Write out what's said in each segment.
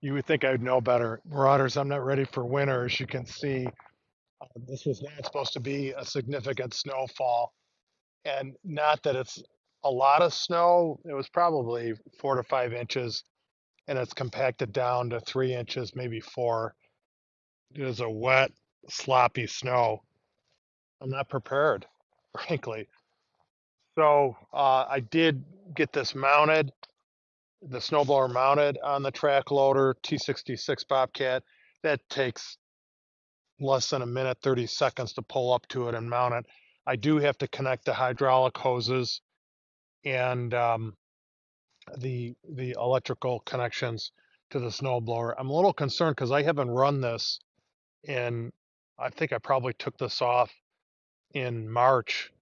You would think I'd know better. Marauders, I'm not ready for winter. As you can see, this was not supposed to be a significant snowfall. And not that it's a lot of snow. It was probably 4 to 5 inches, and it's compacted down to 3 inches, maybe four. It is a wet, sloppy snow. I'm not prepared, frankly. So I did get this mounted, the snowblower mounted on the track loader, T66 Bobcat. That takes less than a minute, 30 seconds to pull up to it and mount it. I do have to connect the hydraulic hoses and the electrical connections to the snowblower. I'm a little concerned because I haven't run this in, I think I probably took this off in March,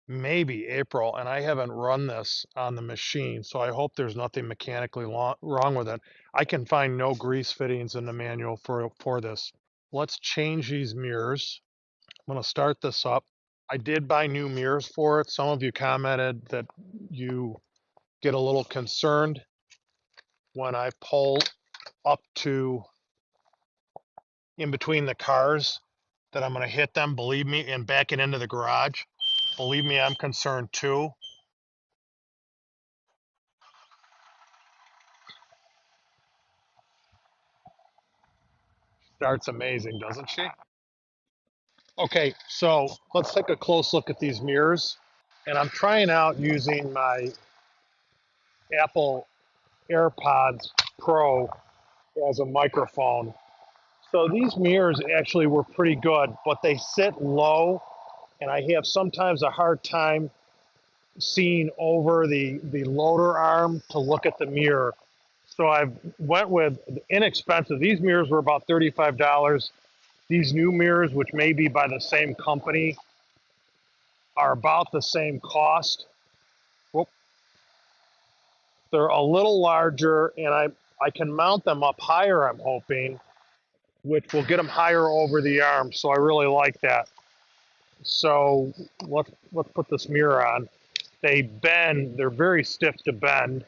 maybe April, and I haven't run this on the machine. So I hope there's nothing mechanically wrong with it. I can find no grease fittings in the manual for this. Let's change these mirrors. I'm going to start this up. I did buy new mirrors for it. Some of you commented that you get a little concerned when I pull up to in between the cars that I'm going to hit them. Believe me, and back it into the garage. Believe me, I'm concerned too. Starts amazing, doesn't she? Okay, so let's take a close look at these mirrors. And I'm trying out using my Apple AirPods Pro as a microphone. So these mirrors actually were pretty good, but they sit low, and I have sometimes a hard time seeing over the loader arm to look at the mirror. So I went with inexpensive. These mirrors were about $35. These new mirrors, which may be by the same company, are about the same cost. Whoop. They're a little larger, and I can mount them up higher, I'm hoping, which will get them higher over the arm. So I really like that. So let's put this mirror on. They bend, they're very stiff to bend.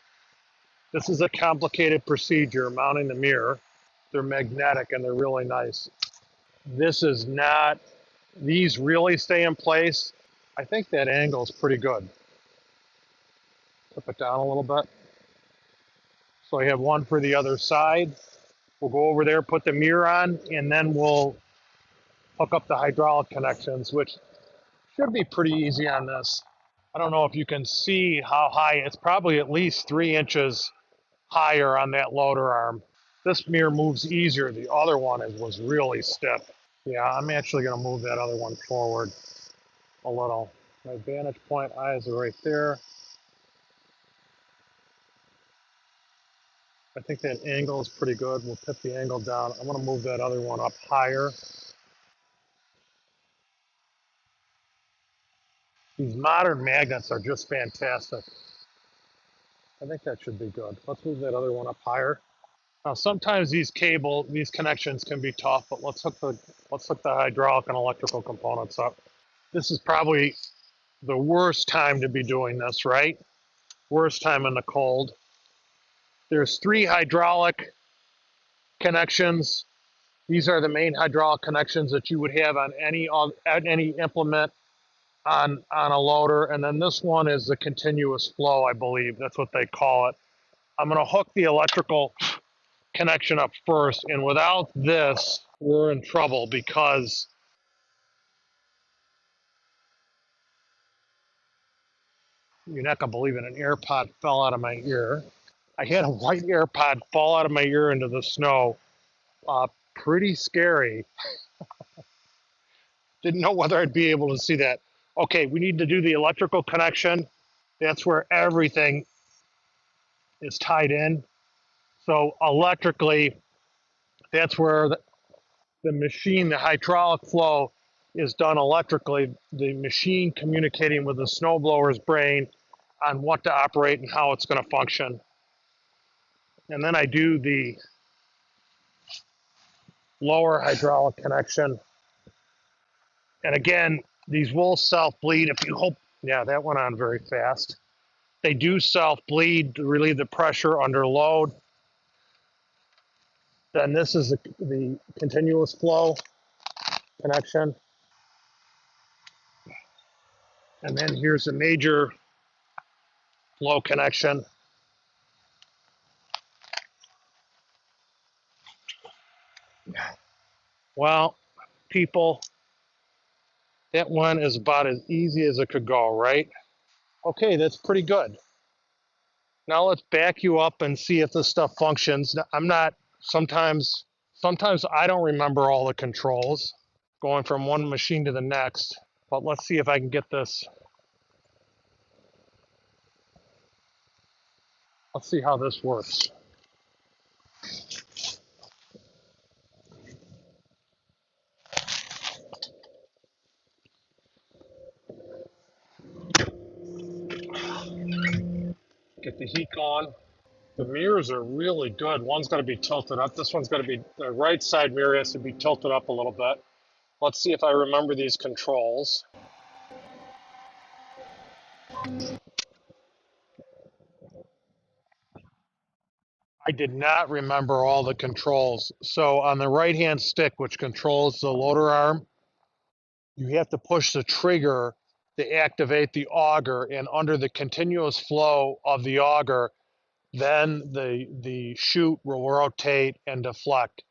This is a complicated procedure, mounting the mirror. They're magnetic and they're really nice. This is not, these really stay in place. I think that angle is pretty good. Tip it down a little bit. So I have one for the other side. We'll go over there, put the mirror on, and then we'll hook up the hydraulic connections, which should be pretty easy on this. I don't know if you can see how high, it's probably at least 3 inches higher on that loader arm. This mirror moves easier. The other one was really stiff. Yeah, I'm actually going to move that other one forward a little. My vantage point eyes are right there. I think that angle is pretty good. We'll tip the angle down. I'm going to move that other one up higher. These modern magnets are just fantastic. I think that should be good. Let's move that other one up higher. Now, sometimes these connections can be tough, but let's hook the hydraulic and electrical components up. This is probably the worst time to be doing this, right? Worst time in the cold. There's 3 hydraulic connections. These are the main hydraulic connections that you would have on any implement on a loader. And then this one is the continuous flow, I believe. That's what they call it. I'm going to hook the electrical connection up first. And without this, we're in trouble because you're not going to believe it. An AirPod fell out of my ear. I had a white AirPod fall out of my ear into the snow. Pretty scary. Didn't know whether I'd be able to see that. Okay, we need to do the electrical connection. That's where everything is tied in. So electrically, that's where the machine, the hydraulic flow is done electrically. The machine communicating with the snowblower's brain on what to operate and how it's going to function. And then I do the lower hydraulic connection. And again, these will self-bleed if you hope. Yeah, that went on very fast. They do self-bleed to relieve the pressure under load. Then this is the continuous flow connection. And then here's a major flow connection. Well, people, that one is about as easy as it could go, right? Okay, that's pretty good. Now let's back you up and see if this stuff functions. I'm not, sometimes I don't remember all the controls going from one machine to the next, but let's see if I can get this. Let's see how this works. Get the heat going. The mirrors are really good. One's got to be tilted up. This one's got to be, the right side mirror has to be tilted up a little bit. Let's see if I remember these controls. I did not remember all the controls. So on the right-hand stick, which controls the loader arm, you have to push the trigger to activate the auger, and under the continuous flow of the auger, then the chute will rotate and deflect.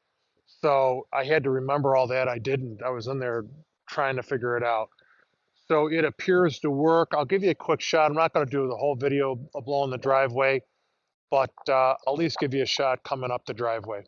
So I had to remember all that. I didn't. I was in there trying to figure it out. So it appears to work. I'll give you a quick shot. I'm not going to do the whole video of blowing the driveway, but I'll at least give you a shot coming up the driveway.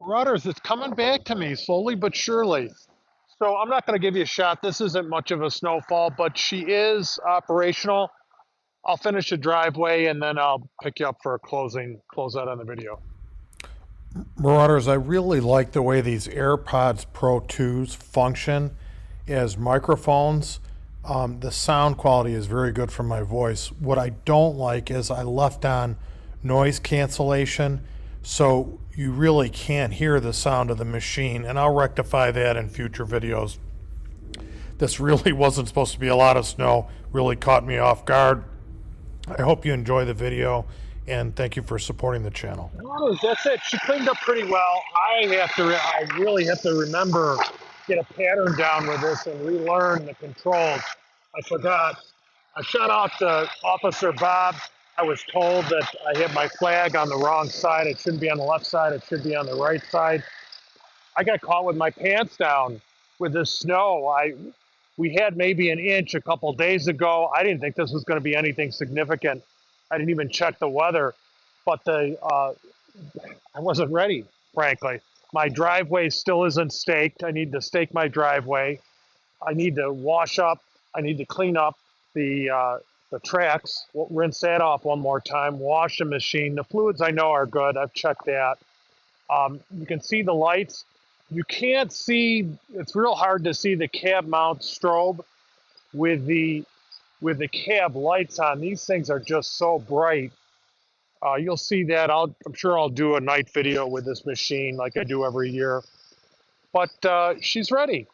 Rudders, it's coming back to me slowly but surely. So I'm not going to give you a shot. This isn't much of a snowfall, but she is operational. I'll finish the driveway and then I'll pick you up for a close out on the video. Marauders, I really like the way these AirPods Pro 2s function as microphones. The sound quality is very good for my voice. What I don't like is I left on noise cancellation. So you really can't hear the sound of the machine, and I'll rectify that in future videos. This really wasn't supposed to be a lot of snow, really caught me off guard. I hope you enjoy the video, and thank you for supporting the channel. No, that's it. She cleaned up pretty well. I really have to remember, get a pattern down with this and relearn the controls. I forgot. I shut off to Officer Bob. I was told that I had my flag on the wrong side. It shouldn't be on the left side. It should be on the right side. I got caught with my pants down with this snow. We had maybe an inch a couple days ago. I didn't think this was going to be anything significant. I didn't even check the weather, but I wasn't ready, frankly. My driveway still isn't staked. I need to stake my driveway. I need to wash up. I need to clean up the tracks. We'll rinse that off one more time. Wash the machine. The fluids I know are good. I've checked that. You can see the lights. You can't see. It's real hard to see the cab mount strobe with the cab lights on. These things are just so bright. You'll see that. I'm sure I'll do a night video with this machine like I do every year. But she's ready,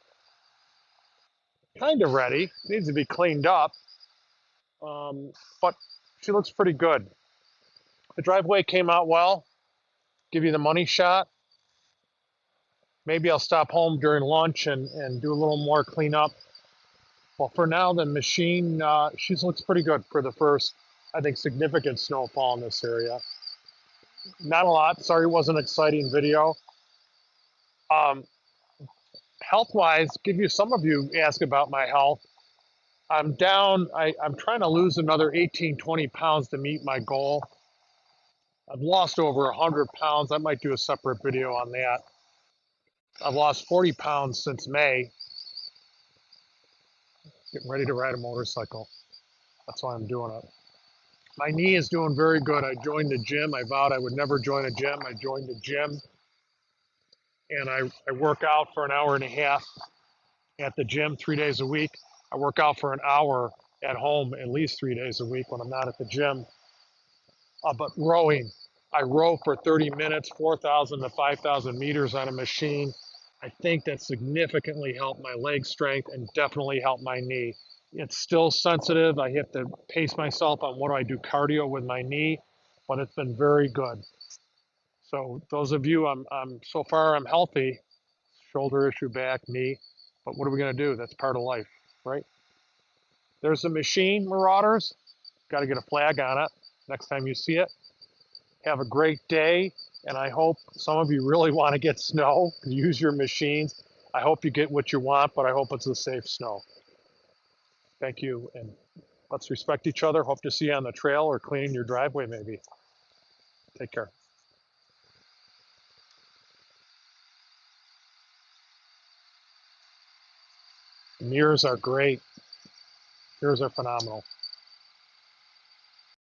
kind of ready. Needs to be cleaned up, but she looks pretty good. The driveway came out well. Give you the money shot. Maybe I'll stop home during lunch and do a little more cleanup. Well, for now, the machine, she looks pretty good for the first, I think, significant snowfall in this area. Not a lot. Sorry it wasn't an exciting video. Um, Health-wise, some of you ask about my health. I'm down. I'm trying to lose another 18, 20 pounds to meet my goal. I've lost over 100 pounds. I might do a separate video on that. I've lost 40 pounds since May. Getting ready to ride a motorcycle. That's why I'm doing it. My knee is doing very good. I joined the gym. I vowed I would never join a gym. I joined the gym, and I work out for an hour and a half at the gym 3 days a week. I work out for an hour at home at least 3 days a week when I'm not at the gym. But rowing, I row for 30 minutes, 4,000 to 5,000 meters on a machine. I think that significantly helped my leg strength and definitely helped my knee. It's still sensitive. I have to pace myself on what do I do cardio with my knee, but it's been very good. So those of you, so far I'm healthy, shoulder issue, back, knee, but what are we gonna do? That's part of life, right? There's a machine, Marauders. Got to get a flag on it next time you see it. Have a great day, and I hope some of you really want to get snow. Use your machines. I hope you get what you want, but I hope it's a safe snow. Thank you, and let's respect each other. Hope to see you on the trail or cleaning your driveway maybe. Take care. Mirrors are great. Mirrors are phenomenal.